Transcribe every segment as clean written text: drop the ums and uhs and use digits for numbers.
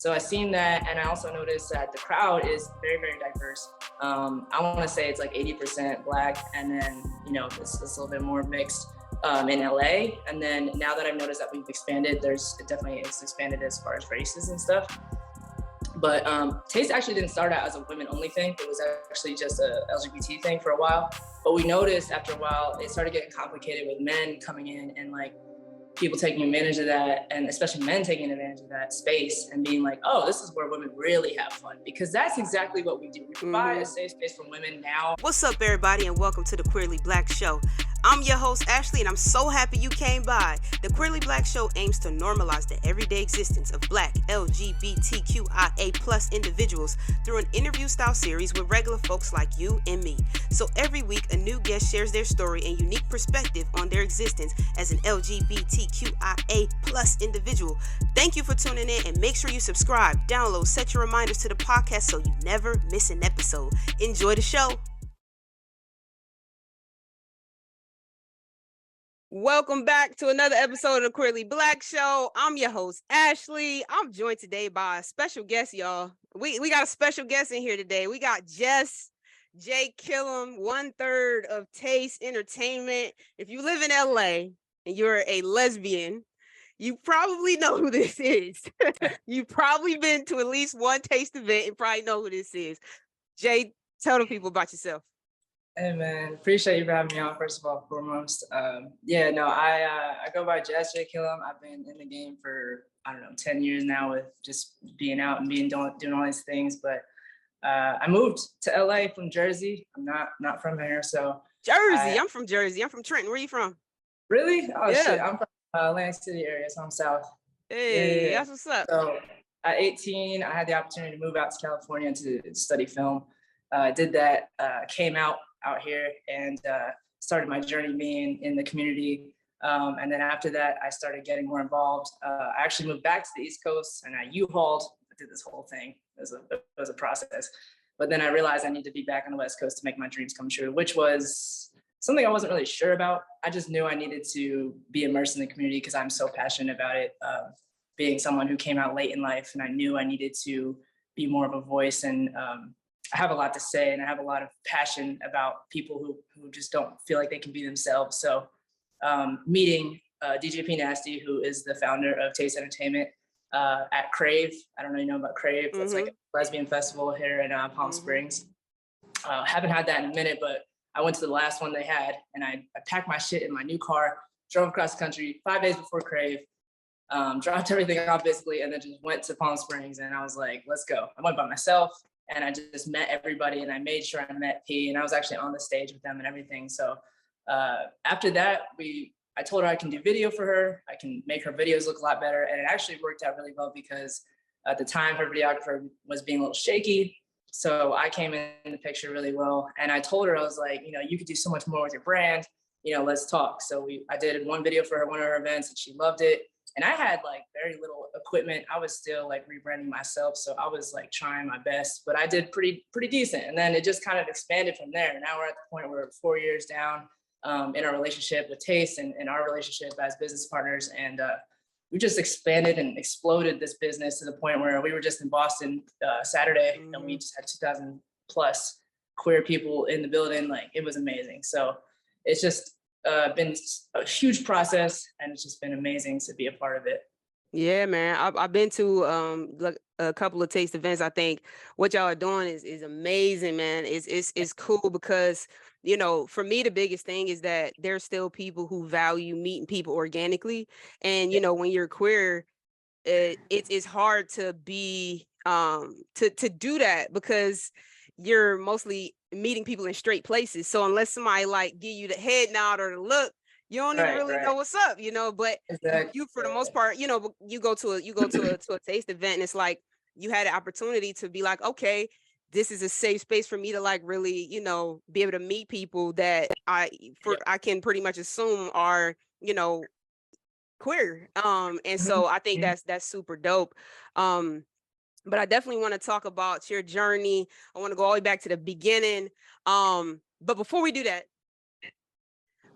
So I seen that, and I also noticed that the crowd is very, very diverse. I want to say it's like 80% Black, and then it's a little bit more mixed in LA. And then now that I've noticed that we've expanded, it definitely is expanded as far as races and stuff. But Taste actually didn't start out as a women-only thing. It was actually just a LGBT thing for a while. But we noticed after a while, it started getting complicated with men coming in and like people taking advantage of that, and especially men taking advantage of that space and being like, oh, this is where women really have fun, because that's exactly what we do. We provide a safe space for women now. What's up, everybody, and welcome to the Queerly Blax Show. I'm your host, Ashley, and I'm so happy you came by. The Queerly Blax Show aims to normalize the everyday existence of Black, LGBTQIA+ individuals through an interview-style series with regular folks like you and me. So every week, a new guest shares their story and unique perspective on their existence as an LGBTQIA+ individual. Thank you for tuning in, and make sure you subscribe, download, set your reminders to the podcast so you never miss an episode. Enjoy the show. Welcome back to another episode of the Queerly Blax Show. I'm your host, Ashley. I'm joined today by a special guest, y'all. We got a special guest in here today. We got Jess, JKillEm, 1/3 of Taste Entertainment. If you live in LA and you're a lesbian, you probably know who this is. You've probably been to at least one Taste event and probably know who this is. Jay, tell the people about yourself. Hey man, appreciate you for having me on, first of all, foremost. I go by Jess JKillEm. I've been in the game for, 10 years now with just being out and doing all these things. But I moved to LA from Jersey. I'm not from here, so. Jersey, I'm from Jersey. I'm from Trenton. Where are you from? Really? Oh yeah. Shit, I'm from Atlantic City area, so I'm south. Hey, that's what's up. So at 18, I had the opportunity to move out to California to study film. I did that, came out here and started my journey being in the community. And then after that, I started getting more involved. I actually moved back to the East Coast and I U-hauled. I did this whole thing. It was a process. But then I realized I need to be back on the West Coast to make my dreams come true, which was something I wasn't really sure about. I just knew I needed to be immersed in the community because I'm so passionate about it. Being someone who came out late in life, and I knew I needed to be more of a voice, and I have a lot to say, and I have a lot of passion about people who just don't feel like they can be themselves. So meeting DJ P Nasty, who is the founder of Taste Entertainment at Crave. I don't know if you know about Crave. It's like a lesbian festival here in Palm Springs. Haven't had that in a minute, but I went to the last one they had, and I packed my shit in my new car, drove across the country 5 days before Crave, dropped everything off basically, and then just went to Palm Springs, and I was like, let's go. I went by myself. And I just met everybody, and I made sure I met P, and I was actually on the stage with them and everything. So after that, I told her I can do video for her. I can make her videos look a lot better. And it actually worked out really well because at the time her videographer was being a little shaky. So I came in the picture really well. And I told her, I was like, you could do so much more with your brand. Let's talk. So I did one video for her, one of her events, and she loved it. And I had like very little equipment. I was still like rebranding myself. So I was like trying my best, but I did pretty decent. And then it just kind of expanded from there. Now we're at the point where we're 4 years down in our relationship with Taste and our relationship as business partners. And we just expanded and exploded this business to the point where we were just in Boston Saturday, and we just had 2,000 plus queer people in the building. Like, it was amazing. So it's just been a huge process, and it's just been amazing to be a part of it. Yeah, man. I've been to a couple of Taste events. I think what y'all are doing is amazing, man. It's cool because, for me, the biggest thing is that there's still people who value meeting people organically. And, when you're queer, it's hard to be to do that because you're mostly meeting people in straight places. So unless somebody like give you the head nod or the look, you don't even really know what's up, but exactly. you for the most part, you go to a Taste event, and it's like you had an opportunity to be like, okay, this is a safe space for me to like really, be able to meet people that I can pretty much assume are, queer. And so I think that's super dope. But I definitely want to talk about your journey. I want to go all the way back to the beginning. But before we do that,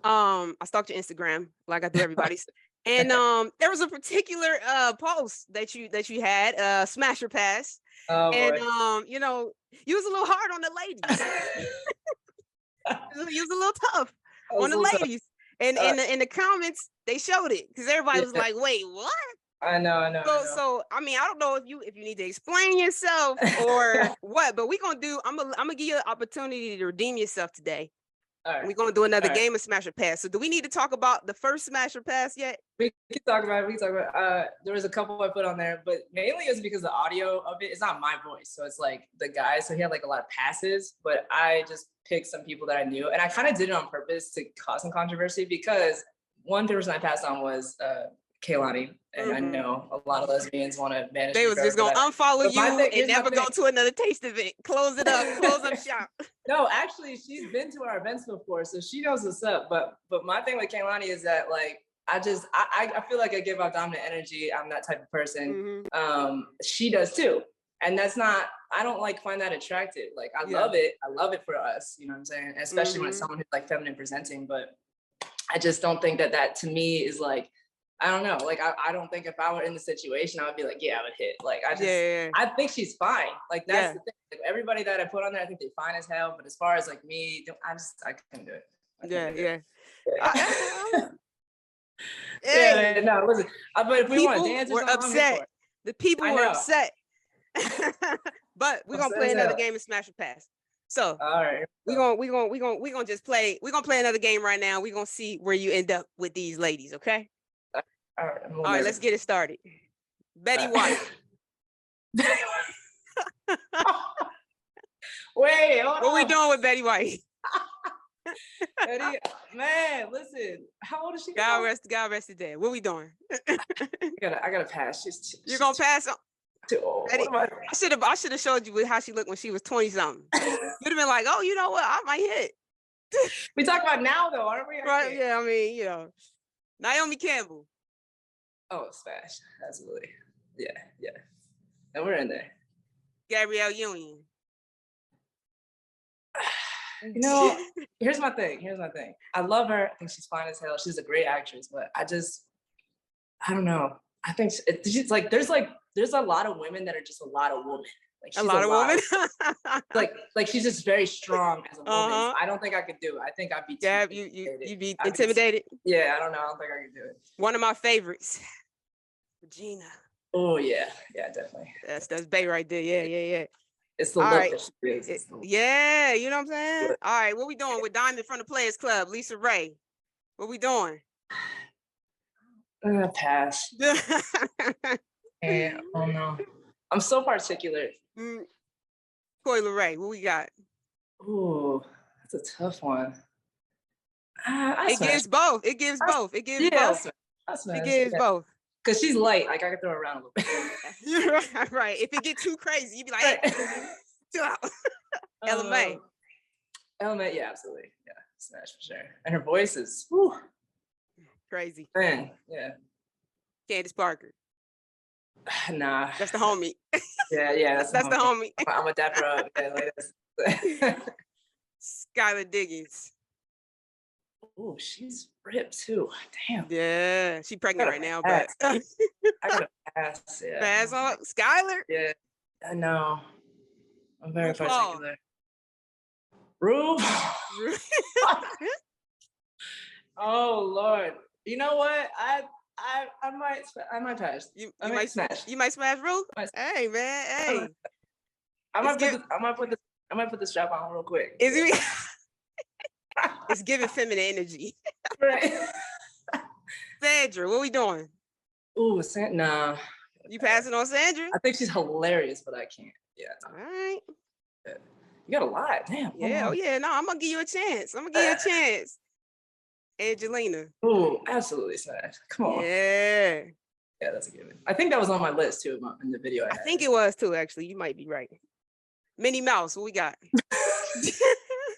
I stalked your Instagram like I do everybody's. And there was a particular post that you had, Smasher Pass. Oh And boy. you know, you was a little hard on the ladies. You was a little tough I on was the a little tough. ladies. And in the comments, they showed it because everybody was Yeah, like, wait, what? I know. So I mean, I don't know if you need to explain yourself or what, but I'm gonna give you an opportunity to redeem yourself today. All right. We're gonna do another All right. game of Smasher Pass. So do we need to talk about the first Smasher Pass yet? We can talk about it. There was a couple I put on there, but mainly it's because the audio of it is not my voice. So it's like the guy, so he had like a lot of passes, but I just picked some people that I knew. And I kind of did it on purpose to cause some controversy because one person I passed on was Kehlani. And I know a lot of lesbians want to banish They me was just gonna unfollow you and never go to another taste event. Close it up, close up shop. No, actually, she's been to our events before, so she knows what's up. But my thing with Kehlani is that like I feel like I give out dominant energy. I'm that type of person. She does too. And that's not, I don't like find that attractive. Like I love it. I love it for us, you know what I'm saying? Especially when it's someone who's like feminine presenting, but I just don't think that to me is like, I don't know. Like I don't think if I were in the situation, I would be like, yeah, I would hit. Like I think she's fine. Like that's the thing. Like, everybody that I put on there, I think they're fine as hell. But as far as like me, I couldn't do it. Yeah, no, listen. But if we want to dance, we're upset. The people were upset. But we're gonna play another game of Smash or Pass. So all right, we're gonna just play. We're gonna play another game right now. We're gonna see where you end up with these ladies. Okay. All right, let's get it started. Betty White. Wait, hold what we doing with Betty White? Betty, man, listen. How old is she? God rest the dead. What we doing? I gotta pass. You're gonna pass on? Too old. Betty, I should have showed you how she looked when she was 20 something. You'd have been like, oh, you know what? I might hit. We talk about now though, aren't we? Right? Yeah. I mean, you know, Naomi Campbell. Oh, Smash. Absolutely. Yeah. And we're in there. Gabrielle Union. You know, here's my thing. I love her. I think she's fine as hell. She's a great actress, but I don't know. I think she's like, there's a lot of women that are just a lot of women. Like she's a lot of women. like she's just very strong as a woman. I don't think I could do it. I think I'd be you'd be intimidated. Yeah, I don't know. I don't think I could do it. One of my favorites, Regina. Oh yeah, definitely. That's Bay right there. Yeah. It's the look that she is. Yeah, you know what I'm saying? All right, what we doing with Diamond from the Players Club, Lisa Ray? What we doing? Pass. Oh no. I'm so particular. Coi Leray, what we got? Ooh, that's a tough one. It gives both. It gives both. It gives both. Because she's light. Like I can throw her around a little bit. You're right. If it get too crazy, you'd be like, hey, chill out. Ella Mai. Ella Mai, yeah, absolutely. Yeah, Smash for sure. And her voice is crazy. Man, yeah. Candace Parker. Nah. That's the homie. Yeah, that's the homie. I'm a dapper up. Yeah, Skylar Diggins. Oh, she's ripped too. Damn. Yeah, she's pregnant right now, but I gotta pass. Yeah. Pass on Skylar? Yeah, I know. I'm very particular. Rube. Oh Lord. You know what? I might pass. You might smash. You might smash Rube? Hey man, hey. I might put the strap on real quick. Is it? It's giving feminine energy. Right. Sandra, what we doing? Ooh, nah. You passing on Sandra? I think she's hilarious, but I can't. Yeah. All right. You got a lot. Damn. Yeah. Oh yeah. No, I'm gonna give you a chance. Angelina. Ooh, absolutely smash. Come on. Yeah. Yeah, that's a given. I think that was on my list too in the video. I think it was too. Actually, you might be right. Minnie Mouse. What we got?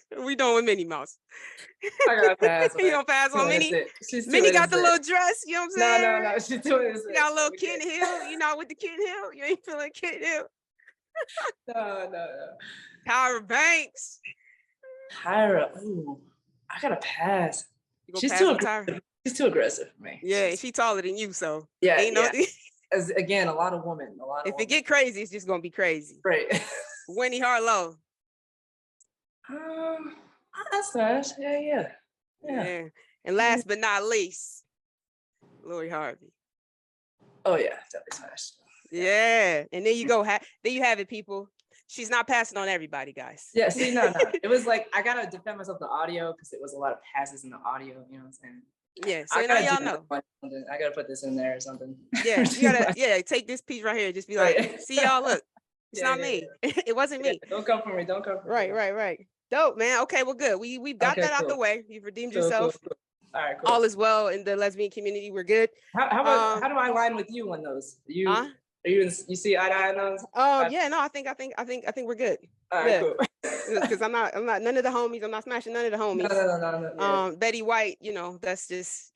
What we doing with Minnie Mouse? I gotta pass. You gonna pass on Minnie? Minnie got the little dress, you know what I'm saying? No, she's doing this. You got a little Kid Hill, you know, with the Kid Hill. You ain't feeling Kid Hill. No. Tyra Banks. Tyra, ooh, I gotta pass. She's too aggressive. she's too aggressive for me. Yeah, she taller than you, so Yeah, ain't no. As again, a lot of women, If it get crazy, it's just gonna be crazy. Right. Winnie Harlow. That's nice. Yeah. And last but not least, Lori Harvey. Oh yeah, definitely smash. Yeah, and there you go. There you have it, people. She's not passing on everybody, guys. Yeah, see, no. It was like I gotta defend myself the audio because it was a lot of passes in the audio. You know what I'm saying? Yeah, so now y'all know. I gotta put this in there or something. Yeah, you gotta take this piece right here. Just be like, see y'all, look, it's not me. It wasn't me. Don't come for me. Don't come for me. Right. Dope, man. Okay, well, good. We've got that out the way. You've redeemed yourself. Cool. All right, cool. All is well in the lesbian community. We're good. How do I align with you on those? You see eye to eye on those? Yeah, no, I think we're good. All right, cool. Because I'm not none of the homies. I'm not smashing none of the homies. No. Yeah. Betty White, that's just,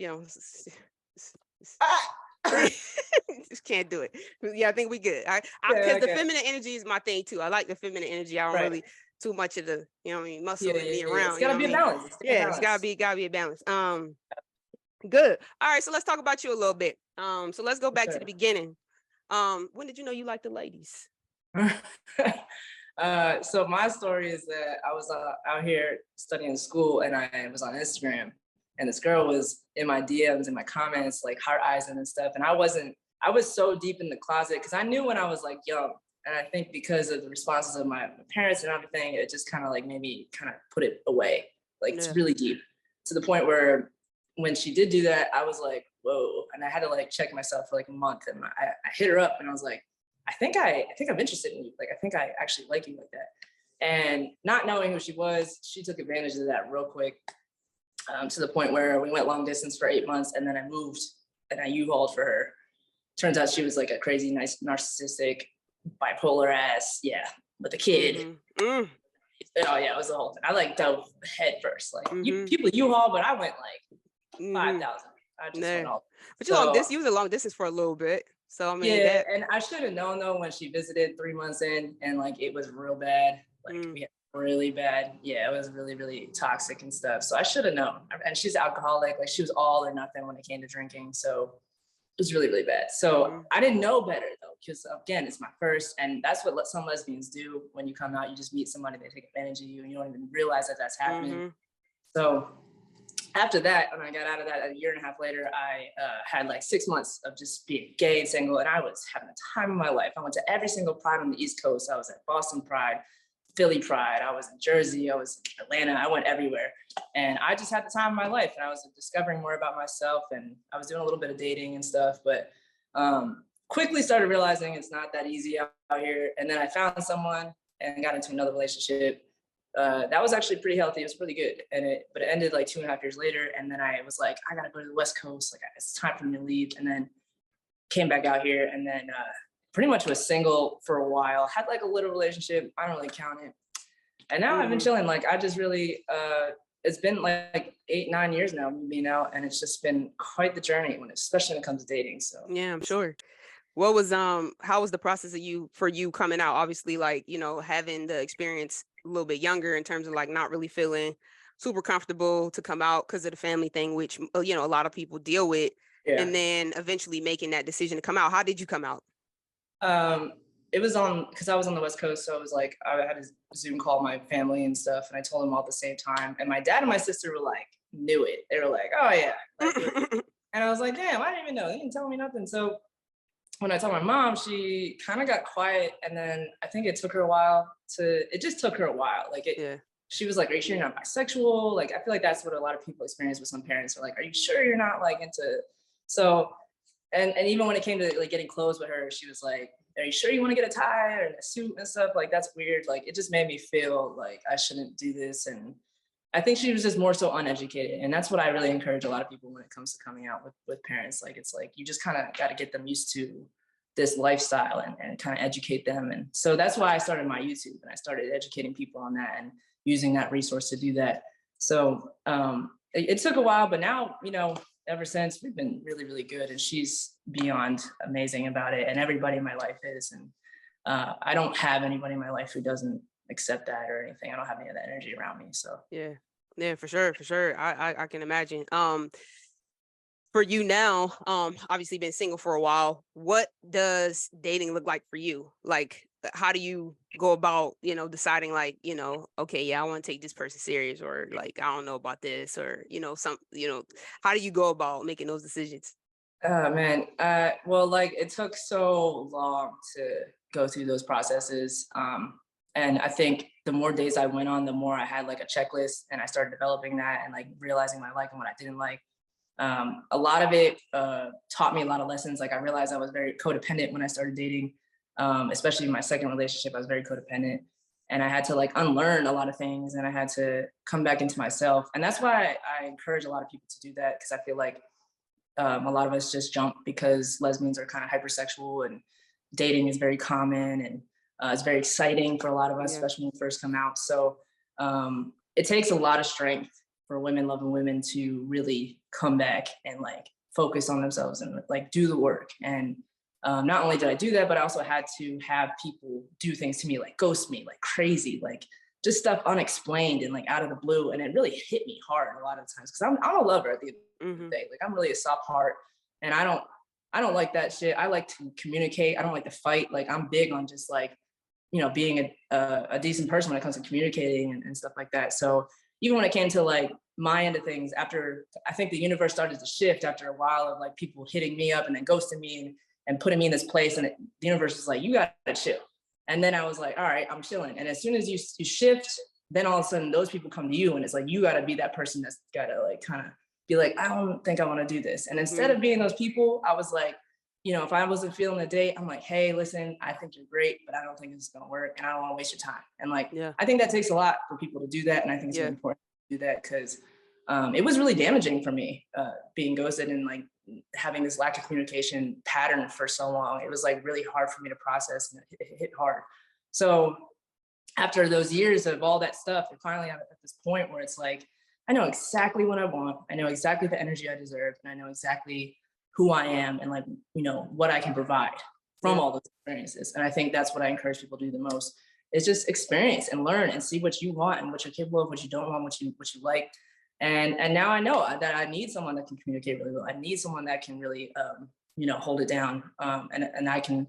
just can't do it. Yeah, I think we good. Because the feminine energy is my thing too. I like the feminine energy. I don't really too much of the, muscle and be around. It's gotta be a balance. It's gotta be a balance. Good. All right, so let's talk about you a little bit. So let's go back to the beginning. When did you know you liked the ladies? So my story is that I was out here studying school and I was on Instagram and this girl was in my DMs and my comments, like heart eyes and stuff. And I was so deep in the closet because I knew when I was like young. And I think because of the responses of my parents and everything, it just kind of like made me kind of put it away. Like it's really deep to the point where when she did do that, I was like, whoa. And I had to like check myself for like a month. And I hit her up and I was like, I think I'm interested in you. Like, I think I actually like you like that. And not knowing who she was, she took advantage of that real quick to the point where we went long distance for 8 months. And then I moved and I U-hauled for her. Turns out she was like a crazy, nice, narcissistic, bipolar ass. Yeah. With a kid. Oh yeah, it was the whole thing. I like dove head first. Like people U-haul, but I went like 5,000. I just went all. But you was a long distance for a little bit. So I mean, and I should have known though when she visited 3 months in, and like it was real bad. Like we had really bad. Yeah, it was really, really toxic and stuff. So I should have known. And she's alcoholic. Like she was all or nothing when it came to drinking. So it was really, really bad. So I didn't know better though, because again, it's my first, and that's what some lesbians do when you come out. You just meet somebody, they take advantage of you, and you don't even realize that that's happening. So after that, when I got out of that a year and a half later, I had like 6 months of just being gay and single, and I was having the time of my life. I went to every single Pride on the East Coast. I was at Boston Pride, Philly Pride. I was in Jersey. I was in Atlanta. I went everywhere, and I just had the time of my life. And I was discovering more about myself, and I was doing a little bit of dating and stuff, but quickly started realizing it's not that easy out here. And then I found someone and got into another relationship. That was actually pretty healthy. It was pretty good. But it ended like 2.5 years later. And then I was like, I gotta go to the West Coast. Like it's time for me to leave. And then came back out here and then pretty much was single for a while. Had like a little relationship. I don't really count it. And now I've been chilling. Like I just really, it's been like 8-9 years now being out, and it's just been quite the journey especially when it comes to dating. So yeah, I'm sure. What was how was the process for you coming out? Obviously, like, having the experience a little bit younger in terms of like not really feeling super comfortable to come out because of the family thing, which a lot of people deal with, and then eventually making that decision to come out. How did you come out? It was because I was on the West Coast, so it was like I had a Zoom call my family and stuff, and I told them all at the same time. And my dad and my sister were like, knew it. They were like, oh yeah. And I was like, damn, I didn't even know. They didn't tell me nothing. So when I told my mom, she kind of got quiet, and then I think it just took her a while. Like she was like, are you sure you're not bisexual? Like, I feel like that's what a lot of people experience with some parents are like, are you sure you're not like into, so, and even when it came to like getting clothes with her, she was like, are you sure you want to get a tie or a suit and stuff? Like, that's weird. Like, it just made me feel like I shouldn't do this. And I think she was just more so uneducated. And that's what I really encourage a lot of people when it comes to coming out with parents. Like, it's like, you just kind of got to get them used to this lifestyle and kind of educate them. And so that's why I started my YouTube, and I started educating people on that and using that resource to do that. So it took a while, but now, ever since, we've been really, really good. And she's beyond amazing about it. And everybody in my life is. And I don't have anybody in my life who doesn't accept that or anything. I don't have any of that energy around me. So yeah, for sure. I can imagine. for you now, obviously been single for a while, what does dating look like for you? Like, how do you go about, deciding like, okay, yeah, I want to take this person serious, or like, I don't know about this, or, how do you go about making those decisions? Oh man, well, like it took so long to go through those processes. And I think the more days I went on, the more I had like a checklist, and I started developing that and like realizing what I liked and what I didn't like. A lot of it taught me a lot of lessons. Like I realized I was very codependent when I started dating, especially in my second relationship. I was very codependent, and I had to like unlearn a lot of things, and I had to come back into myself. And that's why I encourage a lot of people to do that, because I feel like a lot of us just jump because lesbians are kind of hypersexual and dating is very common, and it's very exciting for a lot of us, Yeah. especially when we first come out. So it takes a lot of strength for women loving women to really come back and like focus on themselves and like do the work. And not only did I do that, but I also had to have people do things to me, like ghost me, like crazy, like just stuff unexplained and like out of the blue. And it really hit me hard a lot of times, because I'm a lover at the end of the day. Like I'm really a soft heart, and I don't like that shit. I like to communicate. I don't like to fight. Like I'm big on just like, being a decent person when it comes to communicating and stuff like that. So even when it came to like my end of things, after I think the universe started to shift after a while of like people hitting me up and then ghosting me and putting me in this place, and the universe was like, you gotta chill. And then I was like, all right, I'm chilling. And as soon as you shift, then all of a sudden those people come to you, and it's like you gotta be that person that's gotta like kind of be like, I don't think I want to do this. And instead of being those people, I was like, if I wasn't feeling the date, I'm like, hey, listen, I think you're great, but I don't think it's gonna work, and I don't want to waste your time. And like, Yeah. I think that takes a lot for people to do that, and I think it's really important to do that, because it was really damaging for me, being ghosted and like having this lack of communication pattern for so long. It was like really hard for me to process, and it hit hard. So after those years of all that stuff, we're finally at this point where it's like, I know exactly what I want. I know exactly the energy I deserve, and I know exactly who I am, and like, what I can provide from all those experiences. And I think that's what I encourage people to do the most, is just experience and learn and see what you want and what you're capable of, what you don't want, what you like. And now I know that I need someone that can communicate really well. I need someone that can really, hold it down, and I can,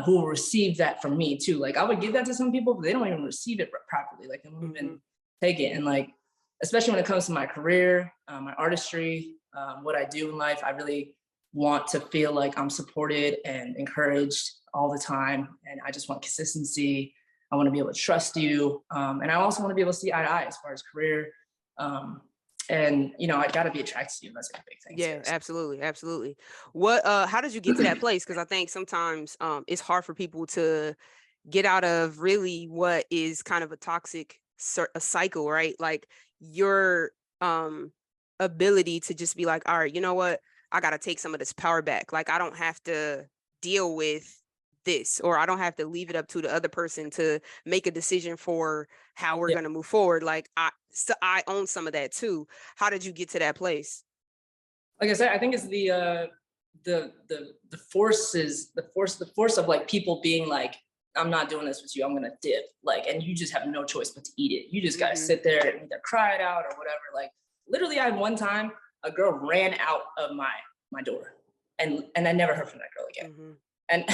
who will receive that from me too. Like I would give that to some people, but they don't even receive it properly. Like they don't even take it. And like, especially when it comes to my career, my artistry, what I do in life, I really want to feel like I'm supported and encouraged all the time. And I just want consistency. I want to be able to trust you. And I also want to be able to see eye to eye as far as career. And I got to be attracted to you. That's like a big thing. Yeah, too, so. absolutely, absolutely. What how did you get to that place? Because I think sometimes it's hard for people to get out of really what is kind of a toxic a cycle, right? Like your ability to just be like, all right, you know what? I got to take some of this power back. Like I don't have to deal with this, or I don't have to leave it up to the other person to make a decision for how we're going to move forward. Like I own some of that too. How did you get to that place? Like I said, I think it's the force of like people being like, I'm not doing this with you, I'm gonna dip. Like, and you just have no choice but to eat it. You just gotta sit there and either cry it out or whatever. Like literally, I had one time a girl ran out of my door, and I never heard from that girl again. And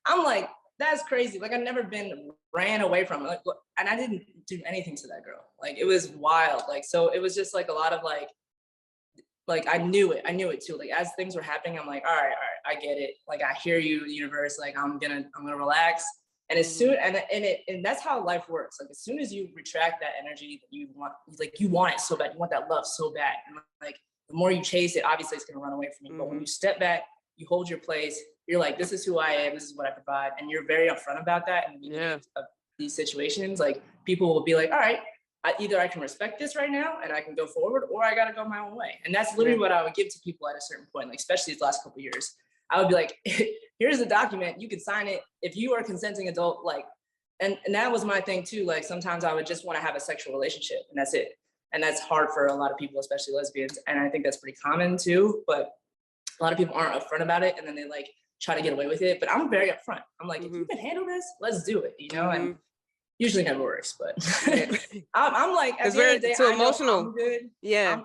I'm like, that's crazy. Like I've never been ran away from her. Like, and I didn't do anything to that girl. Like it was wild. Like so, it was just like a lot of like I knew it too. Like as things were happening, I'm like, all right, I get it. Like I hear you, universe. Like I'm gonna relax. And as soon and that's how life works. Like as soon as you retract that energy that you want, like you want it so bad, you want that love so bad. And like the more you chase it, obviously it's gonna run away from you. But when you step back, you hold your place. You're like, this is who I am. This is what I provide, and you're very upfront about that. And of these situations, like people will be like, all right, either I can respect this right now and I can go forward, or I got to go my own way. And that's literally what I would give to people at a certain point, like especially these last couple of years. I would be like, here's a document, you can sign it if you are a consenting adult. Like, and that was my thing too. Like sometimes I would just want to have a sexual relationship, and that's it. And that's hard for a lot of people, especially lesbians. And I think that's pretty common too, but a lot of people aren't upfront about it, and then they like try to get away with it. But I'm very upfront. I'm like, if you can handle this, let's do it, and usually never works, but I'm like, at the end of the day, too I know emotional. I'm good. Yeah.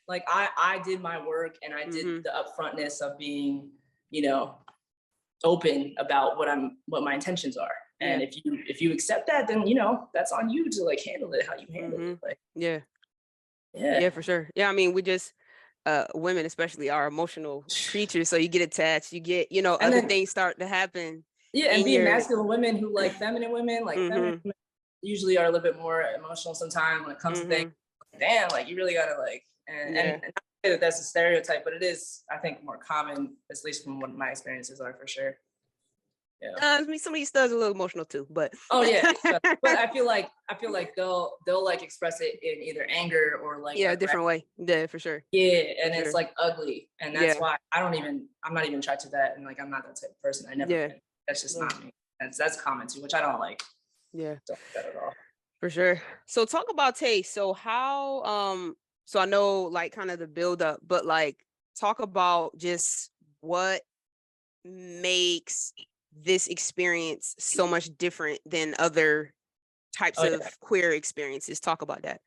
Like I did my work, and I did the upfrontness of being, you know, open about what my intentions are. And if you accept that, then, you know, that's on you to like handle it how you handle it. Like, yeah, for sure. Yeah, I mean, we just women especially are emotional creatures, so you get attached, you get, you know, other things start to happen. Yeah, and being masculine women who like feminine women, like feminine women usually are a little bit more emotional sometimes when it comes to things. Damn, like you really gotta like, and not to say that that's a stereotype, but it is, I think, more common, at least from what my experiences are, for sure. Yeah. I mean, some of these studs are a little emotional too, but but I feel like they'll like express it in either anger or like a different way. Yeah, for sure. Yeah, and it's like ugly, and that's why I'm not even attracted to that, and like I'm not that type of person. I never been. That's just not me. That's common too, which I don't like. Yeah, don't like that at all. For sure. So talk about taste. So how so I know like kind of the build up, but like talk about just what makes this experience so much different than other types of queer experiences. Talk about that.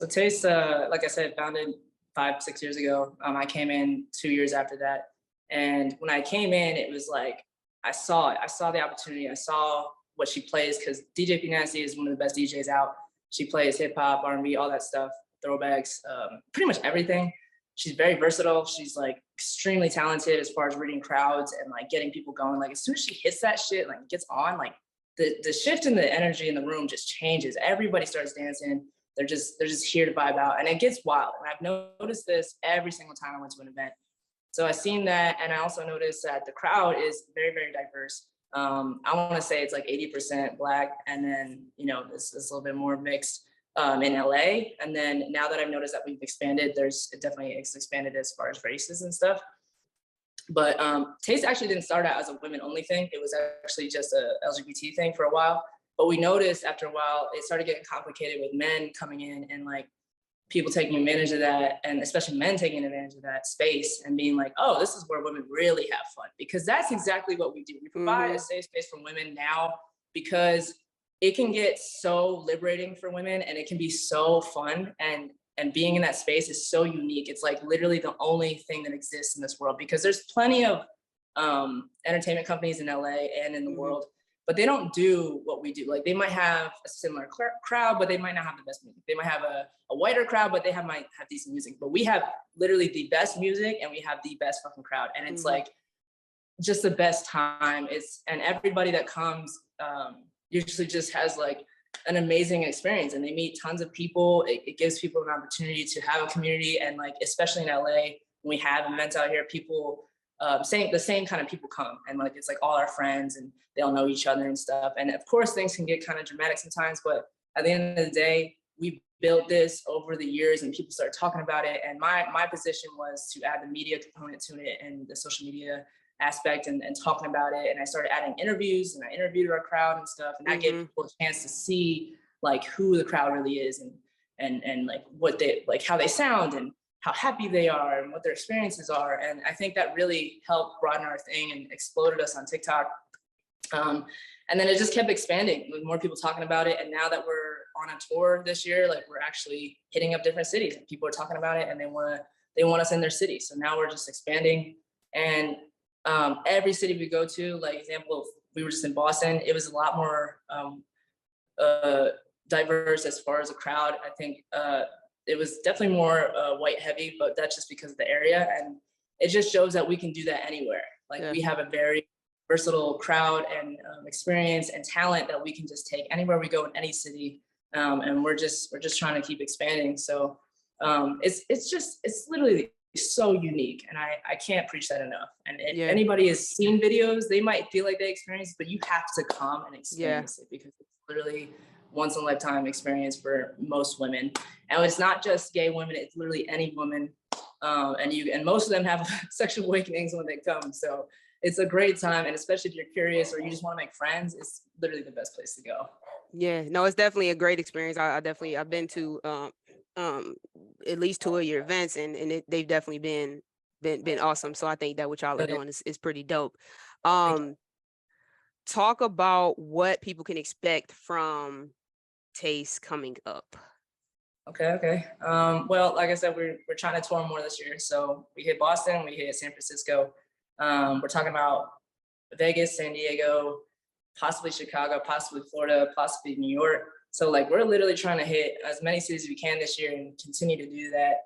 So Taste, like I said, founded 5-6 years ago. I came in 2 years after that, and when I came in, it was like I saw it. I saw the opportunity. I saw what she plays, because DJ P Nasty is one of the best DJs out. She plays hip hop, R&B, all that stuff, throwbacks, pretty much everything. She's very versatile. She's like extremely talented as far as reading crowds and like getting people going. Like as soon as she hits that shit, like gets on, like the shift in the energy in the room just changes. Everybody starts dancing. They're just here to vibe out, and it gets wild. And I've noticed this every single time I went to an event. So I've seen that, and I also noticed that the crowd is very, very diverse. I want to say it's like 80% Black, and then, you know, it's a little bit more mixed in LA. And then now that I've noticed that we've expanded, it's expanded as far as races and stuff. But Taste actually didn't start out as a women only thing. It was actually just a LGBT thing for a while. But we noticed after a while, it started getting complicated with men coming in and like people taking advantage of that, and especially men taking advantage of that space and being like, oh, this is where women really have fun. Because that's exactly what we do. We provide a safe space for women now, because it can get so liberating for women, and it can be so fun, and being in that space is so unique. It's like literally the only thing that exists in this world, because there's plenty of entertainment companies in LA and in the world, but they don't do what we do. Like they might have a similar crowd, but they might not have the best music. They might have a whiter crowd, but they might have decent music. But we have literally the best music, and we have the best fucking crowd. And it's like just the best time. And everybody that comes usually just has like an amazing experience, and they meet tons of people. It gives people an opportunity to have a community. And like, especially in LA, when we have events out here, people, the same kind of people come, and like it's like all our friends, and they all know each other and stuff. And of course things can get kind of dramatic sometimes, but at the end of the day, we built this over the years, and people started talking about it. And my position was to add the media component to it, and the social media aspect, and talking about it. And I started adding interviews, and I interviewed our crowd and stuff, and that gave people a chance to see like who the crowd really is, and like what they like, how they sound, and how happy they are, and what their experiences are. And I think that really helped broaden our thing and exploded us on TikTok. And then it just kept expanding with more people talking about it. And now that we're on a tour this year, like we're actually hitting up different cities, and people are talking about it, and they want us in their city. So now we're just expanding. And every city we go to, like example, we were just in Boston, it was a lot more diverse as far as a crowd. I think it was definitely more white heavy, but that's just because of the area. And it just shows that we can do that anywhere. Like we have a very versatile crowd and experience and talent that we can just take anywhere we go in any city. And we're just trying to keep expanding. So it's literally so unique, and I can't preach that enough. And if anybody has seen videos, they might feel like they experienced it, but you have to come and experience it, because it's literally once in a lifetime experience for most women. And it's not just gay women, it's literally any woman. And most of them have sexual awakenings when they come. So it's a great time. And especially if you're curious or you just want to make friends, it's literally the best place to go. Yeah, no, it's definitely a great experience. I've been to at least 2 of your events, and they've definitely been awesome. So I think that what y'all are doing is pretty dope. Talk about what people can expect from Taste coming up. Okay. Well, like I said, we're trying to tour more this year. So we hit Boston, we hit San Francisco. We're talking about Vegas, San Diego, possibly Chicago, possibly Florida, possibly New York. So like we're literally trying to hit as many cities as we can this year and continue to do that.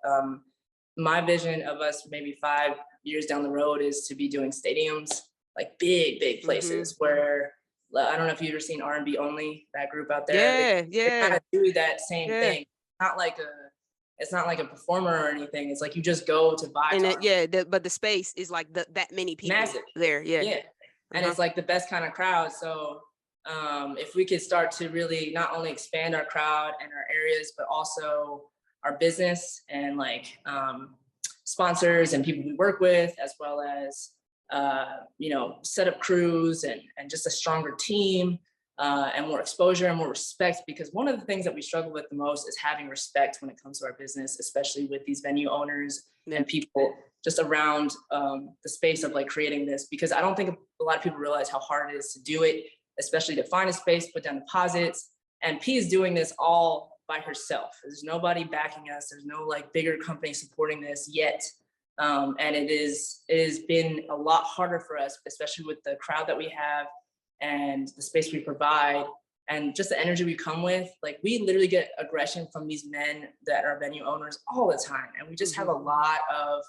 My vision of us maybe 5 years down the road is to be doing stadiums, like big places where I don't know if you've ever seen R&B Only, that group out there. They kind of do that same thing. It's not like a performer or anything. It's like you just go to buy. And but the space is like that many people massive there. And it's like the best kind of crowd. So if we could start to really not only expand our crowd and our areas, but also our business and like sponsors and people we work with, as well as set up crews and just a stronger team and more exposure and more respect. Because one of the things that we struggle with the most is having respect when it comes to our business, especially with these venue owners and people just around the space of like creating this. Because I don't think a lot of people realize how hard it is to do it, especially to find a space, put down deposits. And P is doing this all by herself. There's nobody backing us. There's no like bigger company supporting this yet. And it has been a lot harder for us, especially with the crowd that we have and the space we provide and just the energy we come with. Like we literally get aggression from these men that are venue owners all the time. And we just have a lot of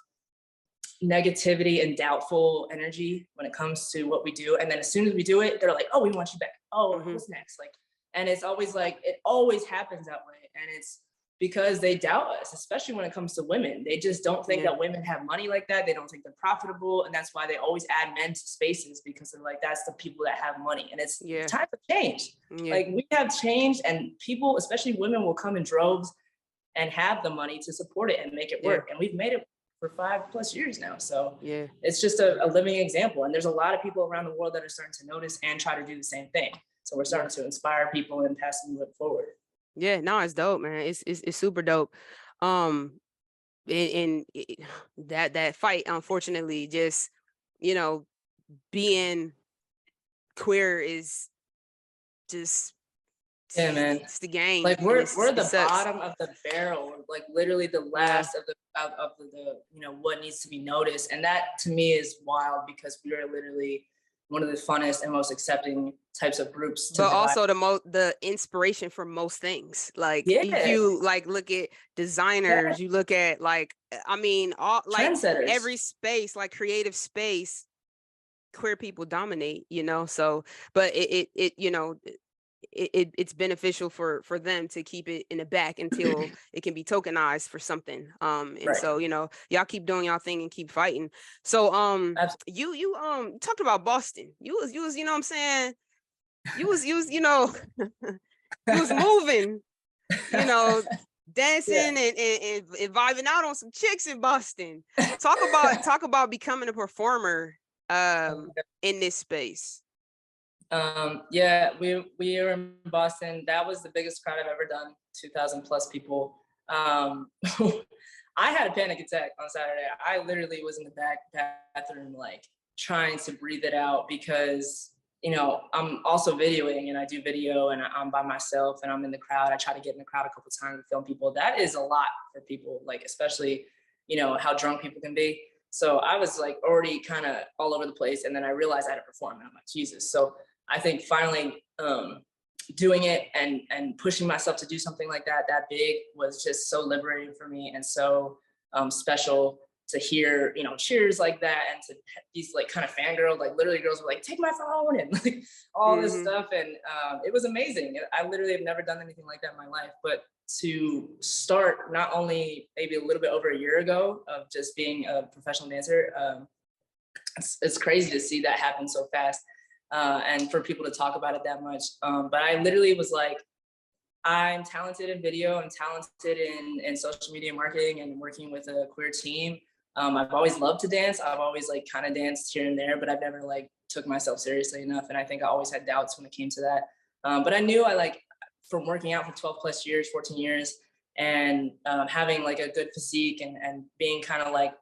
negativity and doubtful energy when it comes to what we do. And then as soon as we do it, they're like, oh, we want you back. Oh, what's next? Like, and it's always like, it always happens that way. And it's because they doubt us, especially when it comes to women. They just don't think that women have money like that. They don't think they're profitable. And that's why they always add men to spaces, because they're like, that's the people that have money. And it's time for change. Like we have changed, and people, especially women, will come in droves and have the money to support it and make it work. And we've made it for 5+ years now. So it's just a living example. And there's a lot of people around the world that are starting to notice and try to do the same thing. So we're starting to inspire people and pass them forward. Yeah, no, it's dope, man. It's super dope. And that fight, unfortunately, just, being queer is just, man, it's the game. Like we're the bottom of the barrel. We're like literally the last of the what needs to be noticed. And that to me is wild, because we are literally one of the funnest and most accepting types of groups. But also the inspiration for most things. Like if you like look at designers, you look at like, I mean, all like every space, like creative space, queer people dominate, so, but it's beneficial for them to keep it in the back until it can be tokenized for something. So, y'all keep doing y'all thing and keep fighting. So, you talked about Boston. You was, you know what I'm saying? You was, you was moving, dancing and vibing out on some chicks in Boston. Talk about becoming a performer, in this space. We were in Boston. That was the biggest crowd I've ever done, 2,000+ people. I had a panic attack on Saturday. I literally was in the back bathroom, like trying to breathe it out, because, I'm also videoing, and I do video, and I'm by myself and I'm in the crowd. I try to get in the crowd a couple of times to film people. That is a lot for people, like, especially, how drunk people can be. So I was like already kind of all over the place. And then I realized I had to perform, and I'm like, Jesus. So I think finally doing it and pushing myself to do something like that big was just so liberating for me, and so special to hear, cheers like that, and to these like kind of fangirls, like literally girls were like, take my phone, and like all this stuff. And it was amazing. I literally have never done anything like that in my life, but to start not only maybe a little bit over a year ago of just being a professional dancer, it's crazy to see that happen so fast. And for people to talk about it that much. But I literally was like, I'm talented in video, I'm talented in social media marketing and working with a queer team. I've always loved to dance. I've always like kind of danced here and there, but I've never like took myself seriously enough. And I think I always had doubts when it came to that. But I knew from working out for 12+ years, 14 years, and having like a good physique and being kind of like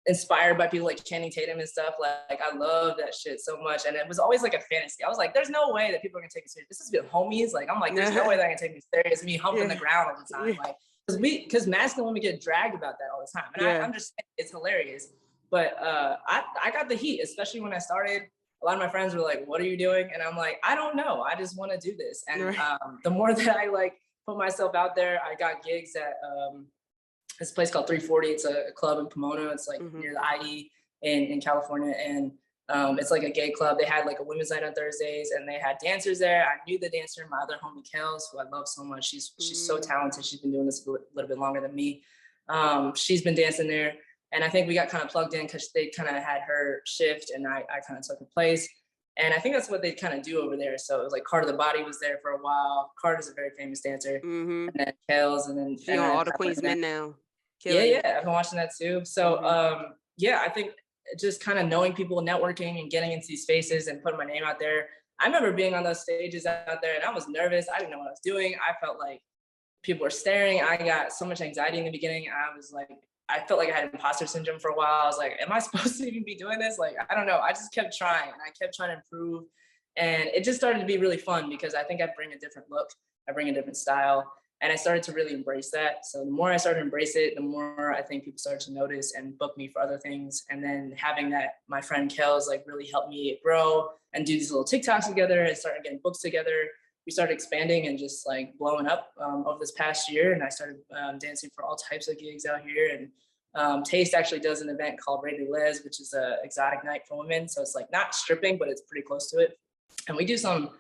inspired by people like Channing Tatum and stuff. Like I love that shit so much. And it was always like a fantasy. I was like, there's no way that people are gonna take me serious. This is with homies. Like, I'm like, there's no way that I can take me serious. Me humping the ground all the time. Like, because masculine women get dragged about that all the time. And I understand it's hilarious. But I got the heat, especially when I started. A lot of my friends were like, what are you doing? And I'm like, I don't know. I just want to do this. And the more that I like put myself out there, I got gigs at this place called 340. It's a club in Pomona. It's like near the IE in California. And it's like a gay club. They had like a women's night on Thursdays and they had dancers there. I knew the dancer, my other homie Kels, who I love so much. She's so talented. She's been doing this a little bit longer than me. She's been dancing there. And I think we got kind of plugged in because they kind of had her shift and I kind of took her place. And I think that's what they kind of do over there. So it was like Carter the Body was there for a while. Carter's a very famous dancer. And then Kels and then she on All the Queen's Men now. Yeah, I've been watching that too. So yeah, I think just kind of knowing people, networking and getting into these spaces and putting my name out there. I remember being on those stages out there and I was nervous. I didn't know what I was doing. I felt like people were staring. I got so much anxiety in the beginning. I felt like I had imposter syndrome for a while. I was like, am I supposed to even be doing this? Like, I don't know. I just kept trying and I kept trying to improve. And it just started to be really fun because I think I bring a different look. I bring a different style. And I started to really embrace that. So the more I started to embrace it, the more I think people started to notice and book me for other things. And then having that, my friend Kels like really helped me grow and do these little TikToks together and started getting books together. We started expanding and just like blowing up over this past year. And I started dancing for all types of gigs out here. And Taste actually does an event called Rated Les, which is a exotic night for women. So it's like not stripping, but it's pretty close to it. And we do some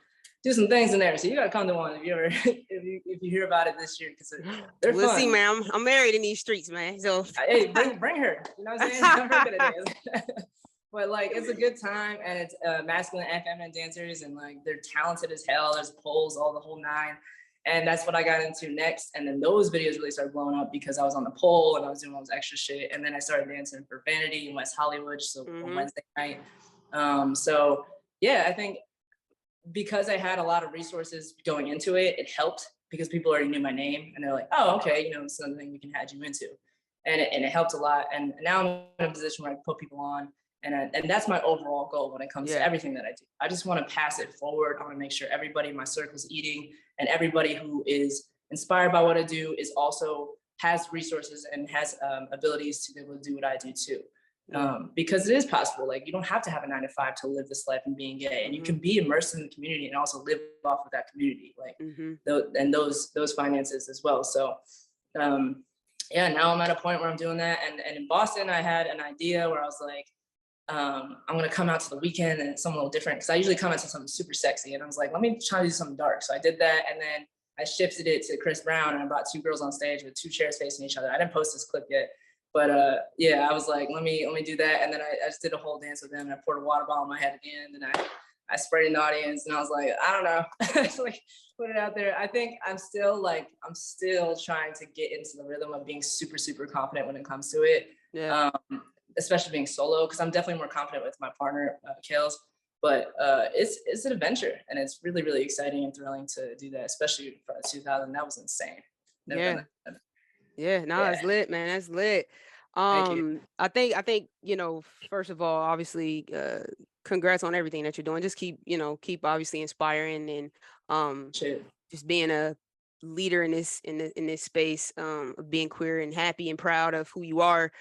things in there. So you gotta come to one if you ever if you hear about it this year, because they're we'll fun. See, man. I'm married in these streets, man. So hey, bring her. You know what I'm saying? I'm her good at dance. But like it's a good time and it's masculine and feminine dancers and like they're talented as hell. There's poles, all the whole nine. And that's what I got into next. And then those videos really started blowing up because I was on the pole and I was doing all this extra shit. And then I started dancing for Vanity in West Hollywood, so on Wednesday night. So yeah, I think because I had a lot of resources going into it, it helped because people already knew my name and they're like, oh, okay, you know, it's something we can add you into. And it helped a lot. And now I'm in a position where I put people on. And that's my overall goal when it comes to everything that I do. I just want to pass it forward. I want to make sure everybody in my circle is eating and everybody who is inspired by what I do is also has resources and has abilities to be able to do what I do too. Because it is possible. Like you don't have to have a 9-to-5 to live this life and being gay, and you can be immersed in the community and also live off of that community, like and those finances as well. So yeah, now I'm at a point where I'm doing that. And in Boston, I had an idea where I was like, I'm gonna come out to the weekend and it's something a little different because I usually come out to something super sexy, and I was like, let me try to do something dark. So I did that, and then I shifted it to Chris Brown, and I brought 2 girls on stage with 2 chairs facing each other. I didn't post this clip yet. But yeah, I was like, let me do that. And then I just did a whole dance with them and I poured a water bottle on my head at the end and I sprayed in the audience and I was like, I don't know. Like put it out there. I think I'm still trying to get into the rhythm of being super, super confident when it comes to it. Yeah. Especially being solo, because I'm definitely more confident with my partner, Kales. But it's an adventure and it's really, really exciting and thrilling to do that, especially for 2000. That was insane. It's lit, man. That's lit. I think, you know, first of all, obviously, congrats on everything that you're doing. Just keep obviously inspiring and just being a leader in this space of being queer and happy and proud of who you are.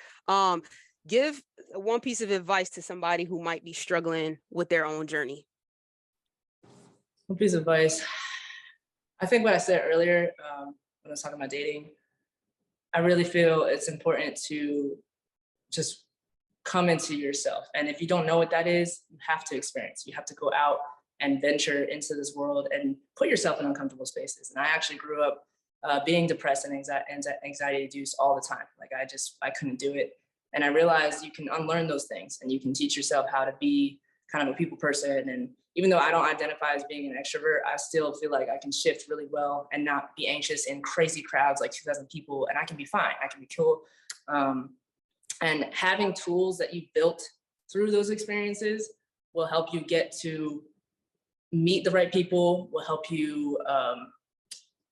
Give one piece of advice to somebody who might be struggling with their own journey. One piece of advice. I think what I said earlier when I was talking about dating, I really feel it's important to just come into yourself. And if you don't know what that is, you have to experience. You have to go out and venture into this world and put yourself in uncomfortable spaces. And I actually grew up being depressed and anxiety induced all the time. Like I couldn't do it. And I realized you can unlearn those things and you can teach yourself how to be kind of a people person. And even though I don't identify as being an extrovert, I still feel like I can shift really well and not be anxious in crazy crowds like 2,000 people, and I can be fine. I can be cool. And having tools that you built through those experiences will help you get to meet the right people, will help you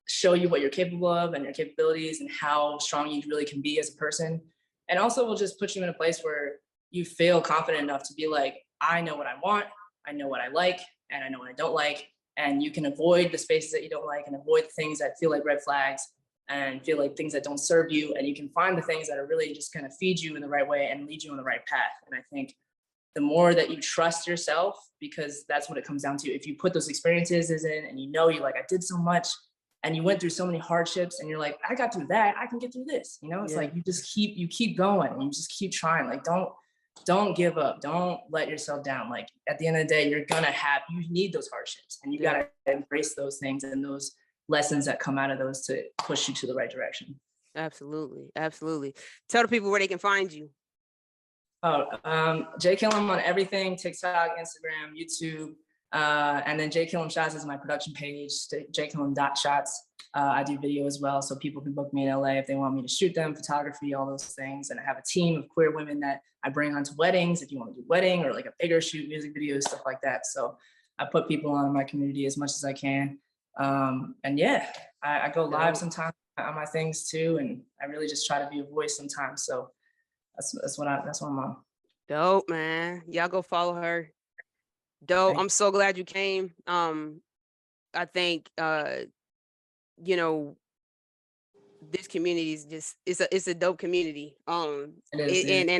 show you what you're capable of and your capabilities and how strong you really can be as a person. And also will just put you in a place where you feel confident enough to be like, I know what I want, I know what I like, and I know what I don't like. And you can avoid the spaces that you don't like and avoid the things that feel like red flags and feel like things that don't serve you, and you can find the things that are really just kind of feed you in the right way and lead you on the right path. And I think the more that you trust yourself, because that's what it comes down to. If you put those experiences in and you know, you're like, I did so much and you went through so many hardships and you're like, I got through that, I can get through this. You know, it's like you keep going and you just keep trying. Like, don't give up. Don't let yourself down. Like, at the end of the day, you need those hardships, and you gotta embrace those things and those lessons that come out of those to push you to the right direction. Absolutely. Absolutely. Tell the people where they can find you. Oh, JKillEm on everything: TikTok, Instagram, YouTube, and then JKillEm Shots is my production page. JKillEm.shots. I do video as well, so people can book me in LA if they want me to shoot them, photography, all those things. And I have a team of queer women that I bring onto weddings if you want to do wedding or like a bigger shoot, music videos, stuff like that. So I put people on in my community as much as I can. And yeah, I go live sometimes on my things too, and I really just try to be a voice sometimes. So that's what I'm on. Dope, man. Y'all go follow her. Dope. I'm so glad you came. I think you know, this community is just it's a dope community. And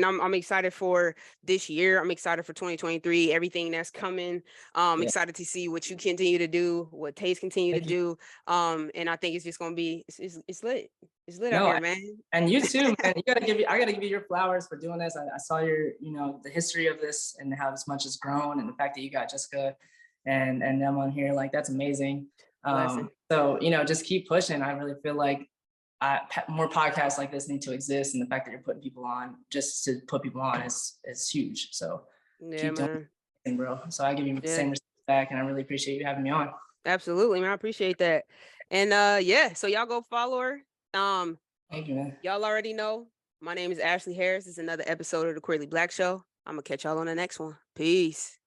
I'm excited for this year. I'm excited for 2023, everything that's coming. Excited to see what you continue to do, what Taste continue to do. And I think it's just gonna be it's lit. It's lit out here, man. And you too, man. I gotta give you your flowers for doing this. I saw your, the history of this and how much it's grown, and the fact that you got Jessica and them on here, like, that's amazing. So, just keep pushing. I really feel like more podcasts like this need to exist, and the fact that you're putting people on just to put people on is huge. So keep doing it, bro. So I give you the same respect back, and I really appreciate you having me on. Absolutely, man. I appreciate that. And so y'all go follow her. Thank you, man. Y'all already know. My name is Ashley Harris. This is another episode of the Queerly Blax Show. I'm gonna catch y'all on the next one. Peace.